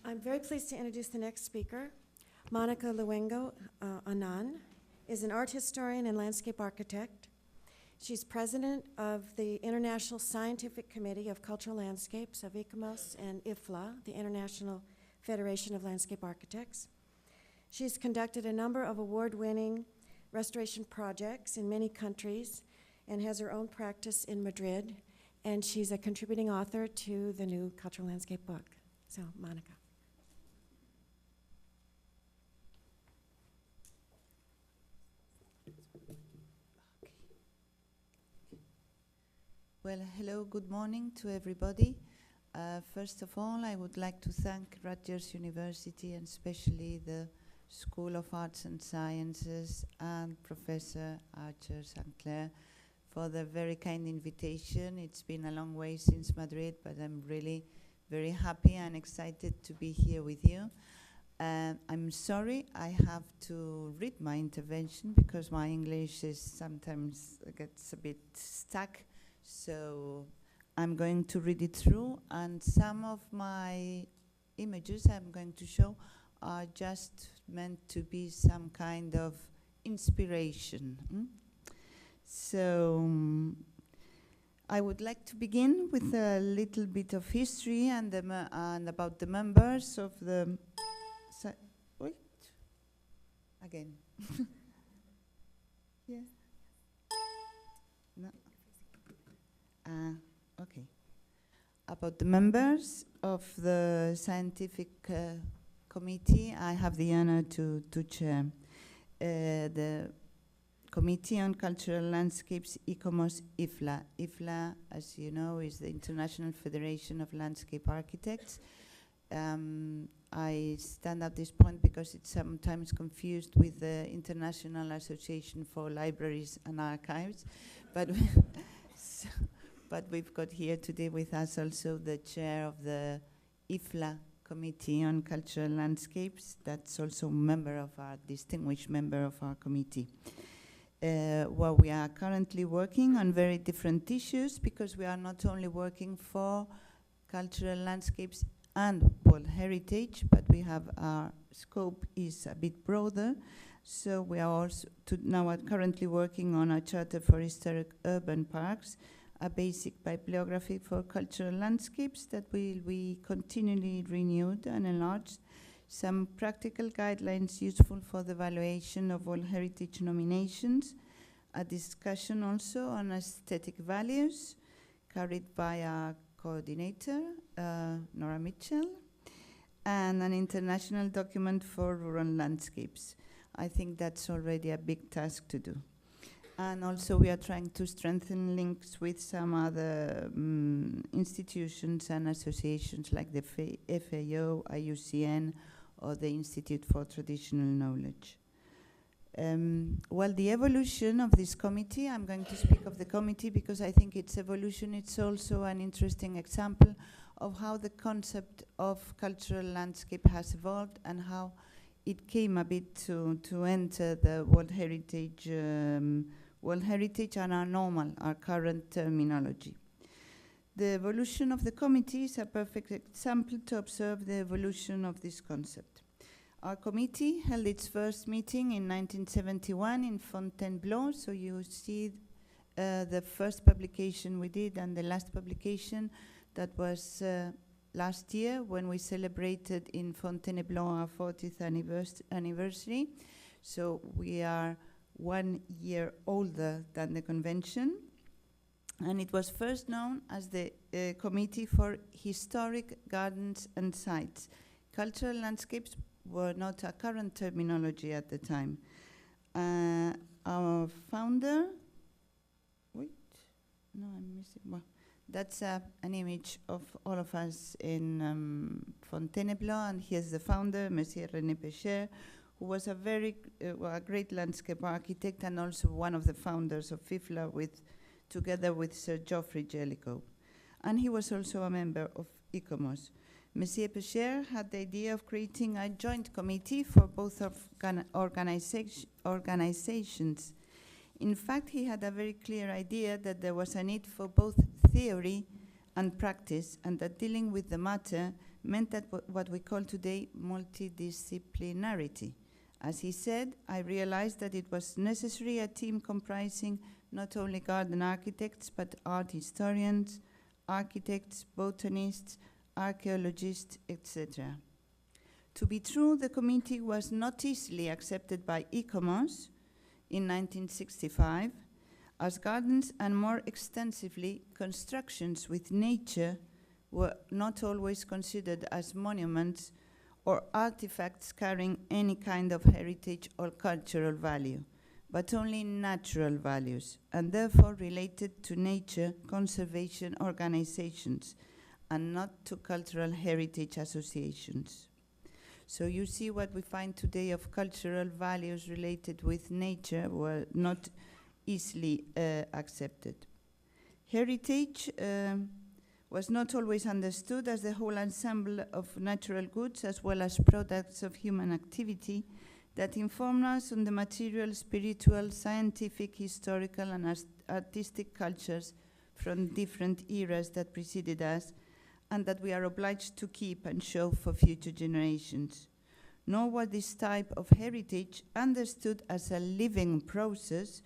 I'm very pleased to introduce the next speaker. Monica Luengo Añón is an art historian and landscape architect. She's president of the International Scientific Committee of Cultural Landscapes of ICOMOS and IFLA, the International Federation of Landscape Architects. She's conducted a number of award-winning restoration projects in many countries and has her own practice in Madrid, and she's a contributing author to the new Cultural Landscape book. So, Monica. Well, hello, good morning to everybody. First of all, I would like to thank Rutgers University and especially the School of Arts and Sciences and Professor Archer St. Clair for the very kind invitation. It's been a long way since Madrid, but I'm really very happy and excited to be here with you. I'm sorry I have to read my intervention because my English is sometimes gets a bit stuck. So I'm going to read it through, and some of my images I'm going to show are just meant to be some kind of inspiration. So I would like to begin with a little bit of history and about the members of the... wait, again. Yeah. No. Okay. About the members of the scientific committee, I have the honor to chair the Committee on Cultural Landscapes, ICOMOS IFLA. IFLA, as you know, is the International Federation of Landscape Architects. I stand at this point because it's sometimes confused with the International Association for Libraries and Archives, but but we've got here today with us also the chair of the IFLA Committee on Cultural Landscapes. That's also a member of our, distinguished member of our committee. Well, we are currently working on very different issues because we are not only working for cultural landscapes and world heritage, but we have our scope is a bit broader. So we are also now currently working on a charter for historic urban parks, a basic bibliography for cultural landscapes that will be continually renewed and enlarged, some practical guidelines useful for the evaluation of all heritage nominations, a discussion also on aesthetic values carried by our coordinator, Nora Mitchell, and an international document for rural landscapes. I think that's already a big task to do. And also we are trying to strengthen links with some other institutions and associations like the FAO, IUCN, or the Institute for Traditional Knowledge. Well, the evolution of this committee, I'm going to speak of the committee because I think its evolution, it's also an interesting example of how the concept of cultural landscape has evolved and how it came a bit to enter the World Heritage and our current terminology. The evolution of the committee is a perfect example to observe the evolution of this concept. Our committee held its first meeting in 1971 in Fontainebleau, so you see the first publication we did and the last publication that was last year when we celebrated in Fontainebleau our 40th anniversary. So we are 1 year older than the convention, and it was first known as the Committee for Historic Gardens and Sites. Cultural landscapes were not a current terminology at the time. Our founder, that's an image of all of us in Fontainebleau, and here's the founder, Monsieur René Pécher, who was a very a great landscape architect and also one of the founders of IFLA together with Sir Geoffrey Jellicoe. And he was also a member of ICOMOS. Monsieur Pécher had the idea of creating a joint committee for both organizations. In fact, he had a very clear idea that there was a need for both theory and practice, and that dealing with the matter meant that what we call today multidisciplinarity. As he said, I realized that it was necessary a team comprising not only garden architects, but art historians, architects, botanists, archaeologists, etc. To be true, the committee was not easily accepted by ICOMOS in 1965, as gardens and more extensively constructions with nature were not always considered as monuments or artifacts carrying any kind of heritage or cultural value, but only natural values, and therefore related to nature conservation organizations and not to cultural heritage associations. So you see what we find today of cultural values related with nature were not easily accepted. Heritage was not always understood as the whole ensemble of natural goods as well as products of human activity that inform us on the material, spiritual, scientific, historical, and artistic cultures from different eras that preceded us, and that we are obliged to keep and show for future generations. Nor was this type of heritage understood as a living process.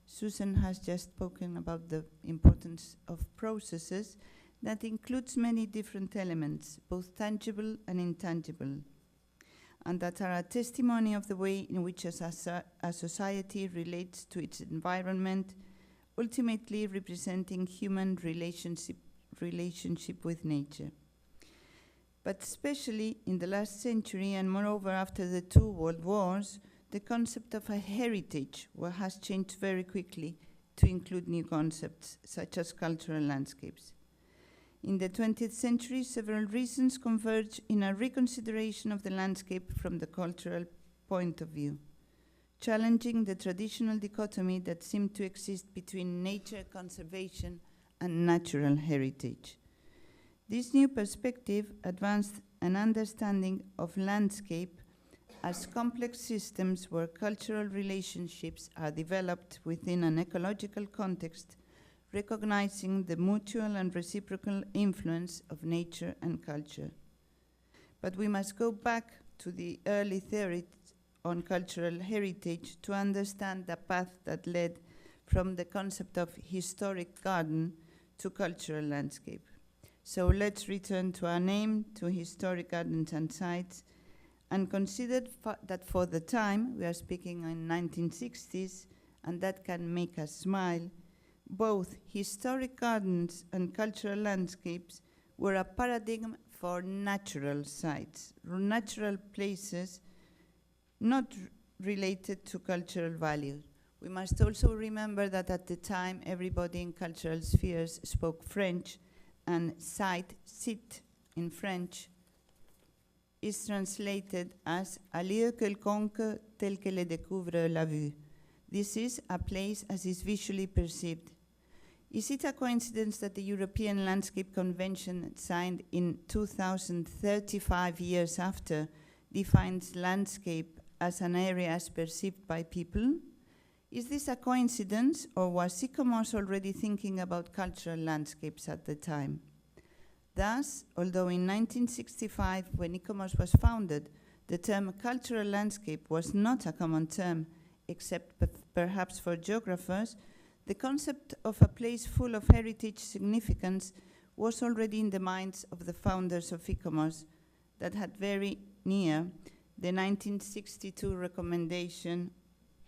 Susan has just spoken about the importance of processes that includes many different elements, both tangible and intangible, and that are a testimony of the way in which a society relates to its environment, ultimately representing human relationship with nature. But especially in the last century, and moreover after the 2 world wars, the concept of a heritage has changed very quickly to include new concepts, such as cultural landscapes. In the 20th century, several reasons converge in a reconsideration of the landscape from the cultural point of view, challenging the traditional dichotomy that seemed to exist between nature conservation and natural heritage. This new perspective advanced an understanding of landscape as complex systems where cultural relationships are developed within an ecological context, recognizing the mutual and reciprocal influence of nature and culture. But we must go back to the early theories on cultural heritage to understand the path that led from the concept of historic garden to cultural landscape. So let's return to our name, to historic gardens and sites, and consider that for the time, we are speaking in 1960s, and that can make us smile, both historic gardens and cultural landscapes were a paradigm for natural sites, natural places not related to cultural value. We must also remember that at the time, everybody in cultural spheres spoke French, and site in French is translated as un lieu quelconque tel que le découvre la vue. This is a place as is visually perceived. Is it a coincidence that the European Landscape Convention, signed in 2035 years after, defines landscape as an area as perceived by people? Is this a coincidence, or was ICOMOS already thinking about cultural landscapes at the time? Thus, although in 1965, when ICOMOS was founded, the term cultural landscape was not a common term, except perhaps for geographers, the concept of a place full of heritage significance was already in the minds of the founders of ICOMOS that had very near the 1962 recommendation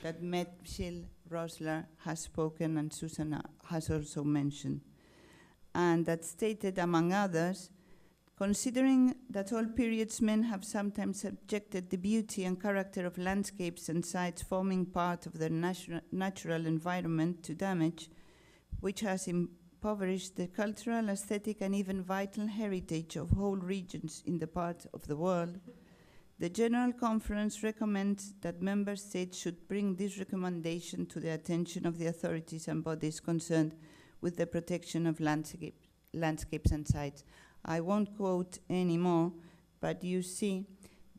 that Mitchell, Rosler has spoken and Susan has also mentioned, and that stated, among others, considering that all periods men have sometimes subjected the beauty and character of landscapes and sites forming part of their natural environment to damage, which has impoverished the cultural, aesthetic, and even vital heritage of whole regions in the part of the world, the General Conference recommends that member states should bring this recommendation to the attention of the authorities and bodies concerned with the protection of landscapes and sites. I won't quote anymore, but you see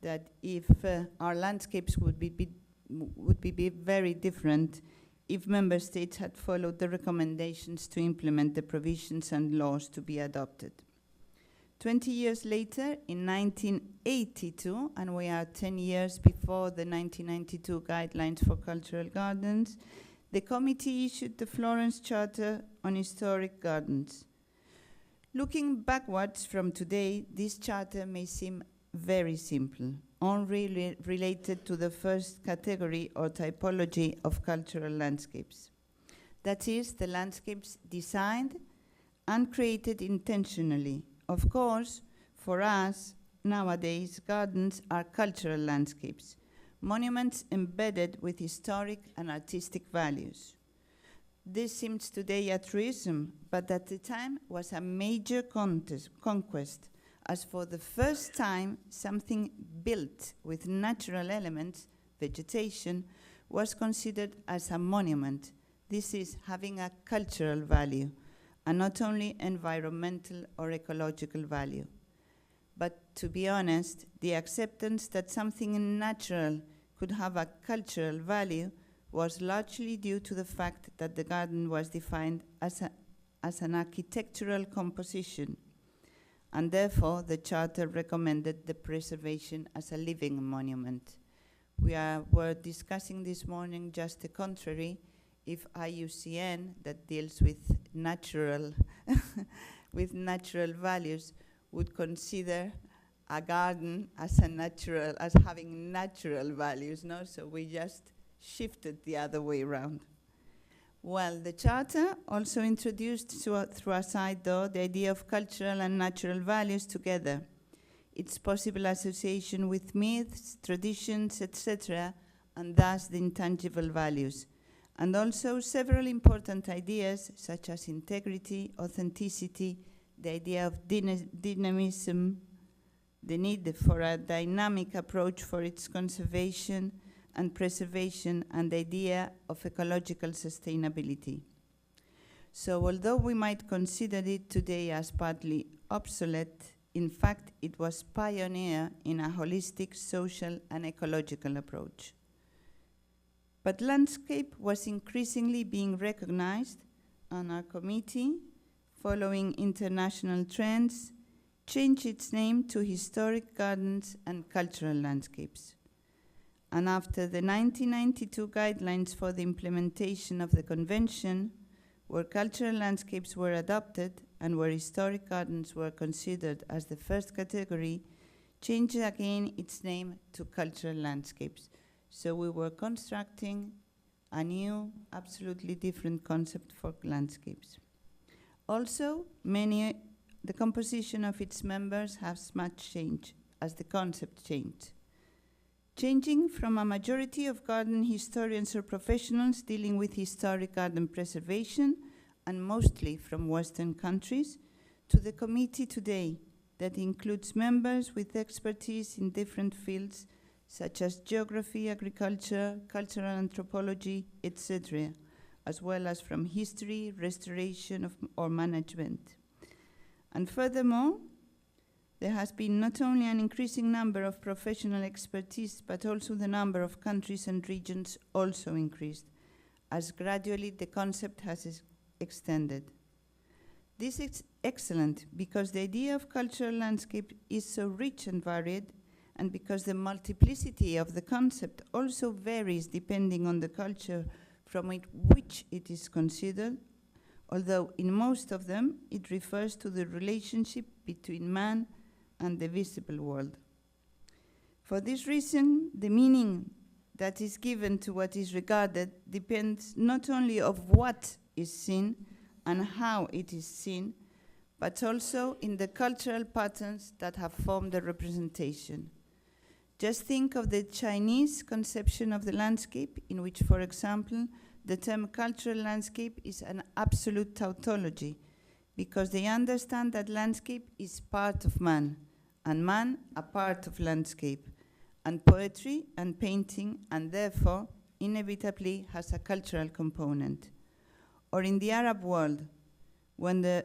that if our landscapes would be very different if member states had followed the recommendations to implement the provisions and laws to be adopted. 20 years later, in 1982, and we are 10 years before the 1992 Guidelines for Cultural Gardens, the committee issued the Florence Charter on Historic Gardens. Looking backwards from today, this charter may seem very simple, only related to the first category or typology of cultural landscapes. That is, the landscapes designed and created intentionally. Of course, for us, nowadays, gardens are cultural landscapes, monuments embedded with historic and artistic values. This seems today a truism, but at the time was a major conquest, as for the first time, something built with natural elements, vegetation, was considered as a monument. This is having a cultural value, and not only environmental or ecological value. But to be honest, the acceptance that something natural could have a cultural value was largely due to the fact that the garden was defined as an architectural composition, and therefore the Charter recommended the preservation as a living monument. We're discussing this morning just the contrary. If IUCN, that deals with natural with natural values, would consider a garden as having natural values, no? So we just shifted the other way around. Well, the Charter also introduced through a side door the idea of cultural and natural values together, its possible association with myths, traditions, etc., and thus the intangible values, and also several important ideas such as integrity, authenticity, the idea of dynamism, the need for a dynamic approach for its conservation and preservation, and the idea of ecological sustainability. So although we might consider it today as partly obsolete, in fact it was pioneer in a holistic social and ecological approach. But landscape was increasingly being recognized, and our committee, following international trends, changed its name to Historic Gardens and Cultural Landscapes. And after the 1992 guidelines for the implementation of the convention, where cultural landscapes were adopted and where historic gardens were considered as the first category, changed again its name to cultural landscapes. So we were constructing a new, absolutely different concept for landscapes. Also, the composition of its members has much changed as the concept changed. Changing from a majority of garden historians or professionals dealing with historic garden preservation, and mostly from Western countries, to the committee today that includes members with expertise in different fields such as geography, agriculture, cultural anthropology, etc., as well as from history, restoration or management. And furthermore, there has been not only an increasing number of professional expertise, but also the number of countries and regions also increased, as gradually the concept has extended. This is excellent because the idea of cultural landscape is so rich and varied, and because the multiplicity of the concept also varies depending on the culture from which it is considered, although in most of them it refers to the relationship between man and the visible world. For this reason, the meaning that is given to what is regarded depends not only of what is seen and how it is seen, but also in the cultural patterns that have formed the representation. Just think of the Chinese conception of the landscape, in which, for example, the term cultural landscape is an absolute tautology, because they understand that landscape is part of man, and man a part of landscape, and poetry and painting, and therefore inevitably has a cultural component. Or in the Arab world, where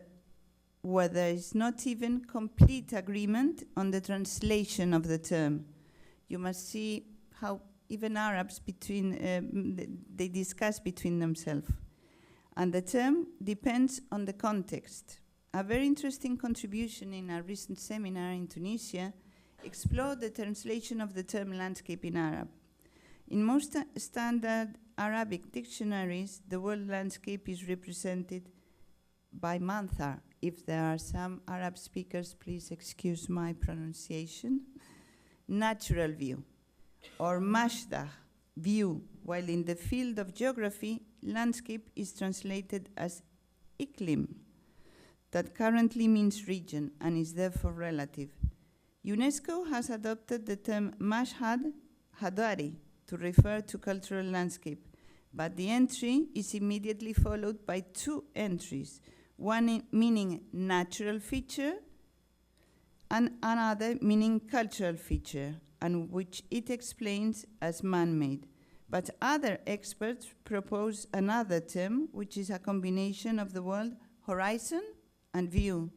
there is not even complete agreement on the translation of the term. You must see how even Arabs they discuss between themselves. And the term depends on the context. a very interesting contribution in a recent seminar in Tunisia, explored the translation of the term landscape in Arab. In most standard Arabic dictionaries, the word landscape is represented by manthar. If there are some Arab speakers, please excuse my pronunciation. Natural view, or mashdah, view, while in the field of geography, landscape is translated as iklim, that currently means region and is therefore relative. UNESCO has adopted the term mashhad hadari to refer to cultural landscape, but the entry is immediately followed by two entries, one meaning natural feature and another meaning cultural feature, and which it explains as man-made. But other experts propose another term, which is a combination of the word horizon and view.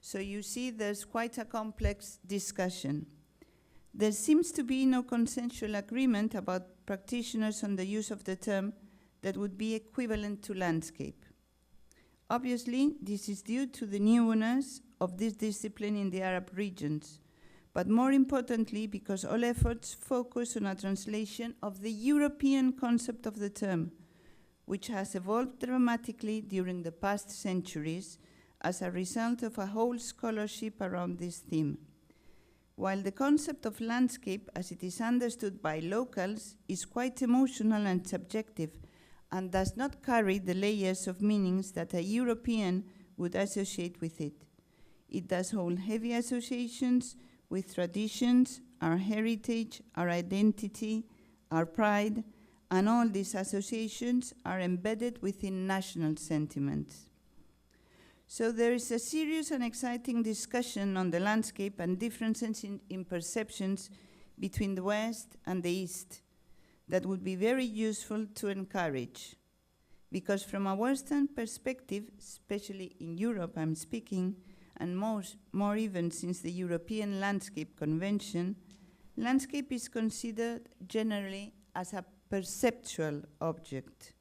So you see there's quite a complex discussion. There seems to be no consensual agreement about practitioners on the use of the term that would be equivalent to landscape. Obviously, this is due to the newness of this discipline in the Arab regions, but more importantly because all efforts focus on a translation of the European concept of the term, which has evolved dramatically during the past centuries as a result of a whole scholarship around this theme. While the concept of landscape, as it is understood by locals, is quite emotional and subjective, and does not carry the layers of meanings that a European would associate with it. It does hold heavy associations with traditions, our heritage, our identity, our pride, and all these associations are embedded within national sentiments. So there is a serious and exciting discussion on the landscape and differences in perceptions between the West and the East that would be very useful to encourage. Because from a Western perspective, especially in Europe I'm speaking, and more even since the European Landscape Convention, landscape is considered generally as a perceptual object.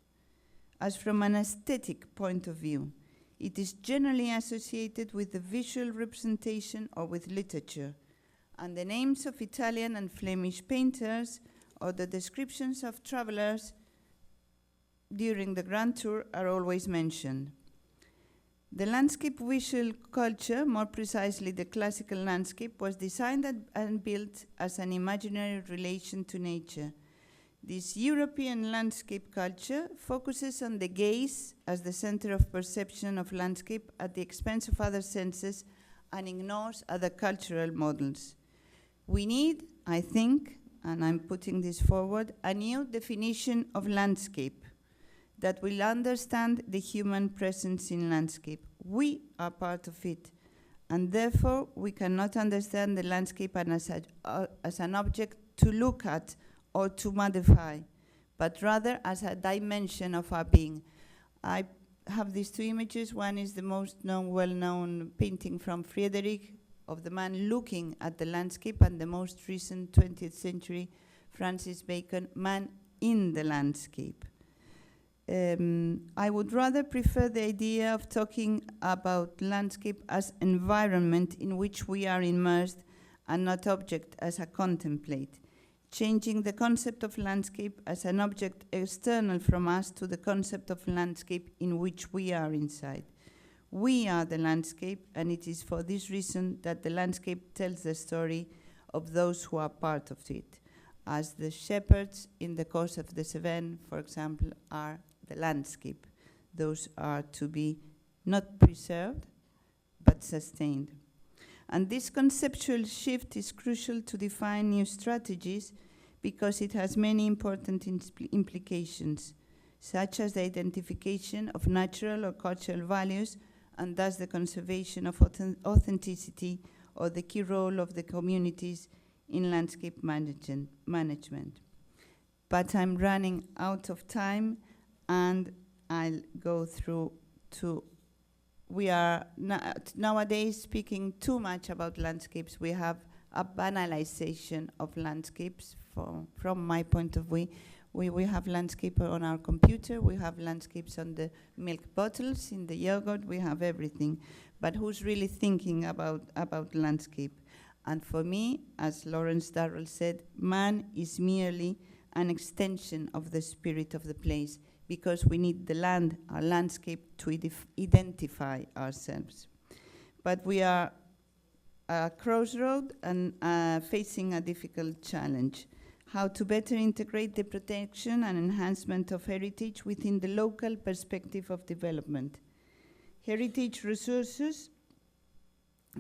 As from an aesthetic point of view, it is generally associated with the visual representation or with literature, and the names of Italian and Flemish painters or the descriptions of travelers during the Grand Tour are always mentioned. The landscape visual culture, more precisely the classical landscape, was designed and built as an imaginary relation to nature. This European landscape culture focuses on the gaze as the center of perception of landscape at the expense of other senses and ignores other cultural models. We need, I think, and I'm putting this forward, a new definition of landscape that will understand the human presence in landscape. We are part of it, and therefore we cannot understand the landscape as an object to look at or to modify, but rather as a dimension of our being. I have these two images. One is the most well-known painting from Frederick of the man looking at the landscape, and the most recent 20th century Francis Bacon, man in the landscape. I would rather prefer the idea of talking about landscape as environment in which we are immersed and not object as a contemplate, changing the concept of landscape as an object external from us to the concept of landscape in which we are inside. We are the landscape, and it is for this reason that the landscape tells the story of those who are part of it, as the shepherds in the course of the Cevennes, for example, are the landscape. Those are to be not preserved, but sustained. And this conceptual shift is crucial to define new strategies because it has many important implications, such as the identification of natural or cultural values and thus the conservation of authenticity or the key role of the communities in landscape management. But I'm running out of time, and I'll go through to, we are nowadays speaking too much about landscapes. We have a banalization of landscapes from my point of view. We have landscape on our computer, we have landscapes on the milk bottles, in the yogurt, we have everything. but who's really thinking about landscape? And for me, as Lawrence Darrell said, man is merely an extension of the spirit of the place, because we need the land, our landscape, to identify ourselves. But we are at a crossroad and facing a difficult challenge: how to better integrate the protection and enhancement of heritage within the local perspective of development. Heritage resources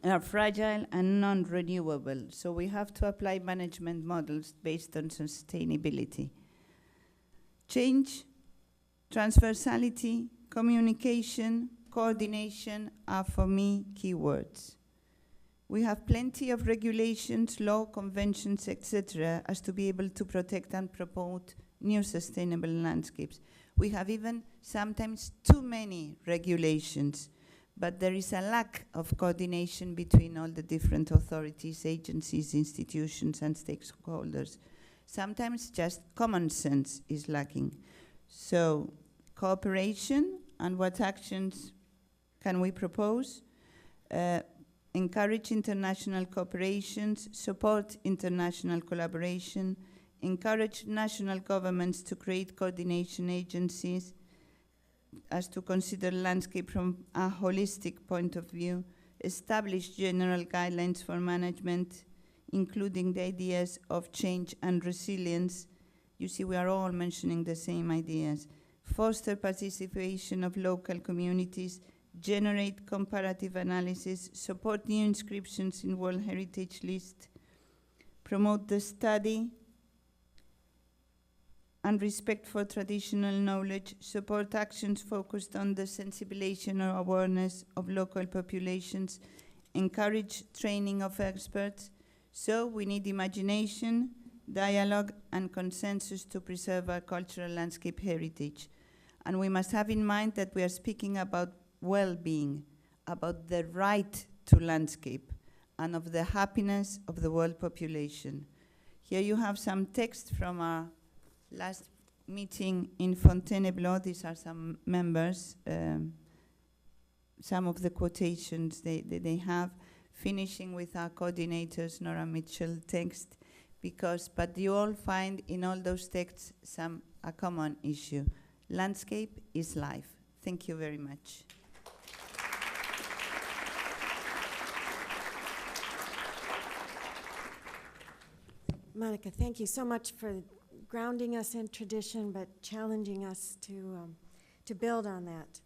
are fragile and non-renewable, so we have to apply management models based on sustainability. Change, transversality, communication, coordination are, for me, keywords. We have plenty of regulations, law, conventions, etc., as to be able to protect and promote new sustainable landscapes. We have even sometimes too many regulations, but there is a lack of coordination between all the different authorities, agencies, institutions, and stakeholders. Sometimes just common sense is lacking. So, cooperation, and what actions can we propose? Encourage international cooperations, support international collaboration, encourage national governments to create coordination agencies as to consider landscape from a holistic point of view, establish general guidelines for management, including the ideas of change and resilience. You see, we are all mentioning the same ideas. Foster participation of local communities, generate comparative analysis, support new inscriptions in World Heritage List, promote the study and respect for traditional knowledge, support actions focused on the sensibilization or awareness of local populations, encourage training of experts. So we need imagination, dialogue, and consensus to preserve our cultural landscape heritage. And we must have in mind that we are speaking about well-being, about the right to landscape, and of the happiness of the world population. Here you have some text from our last meeting in Fontainebleau. These are some members, some of the quotations they have, finishing with our coordinators, Nora Mitchell text, but you all find in all those texts a common issue. Landscape is life. Thank you very much. Monica, thank you so much for grounding us in tradition, but challenging us to build on that.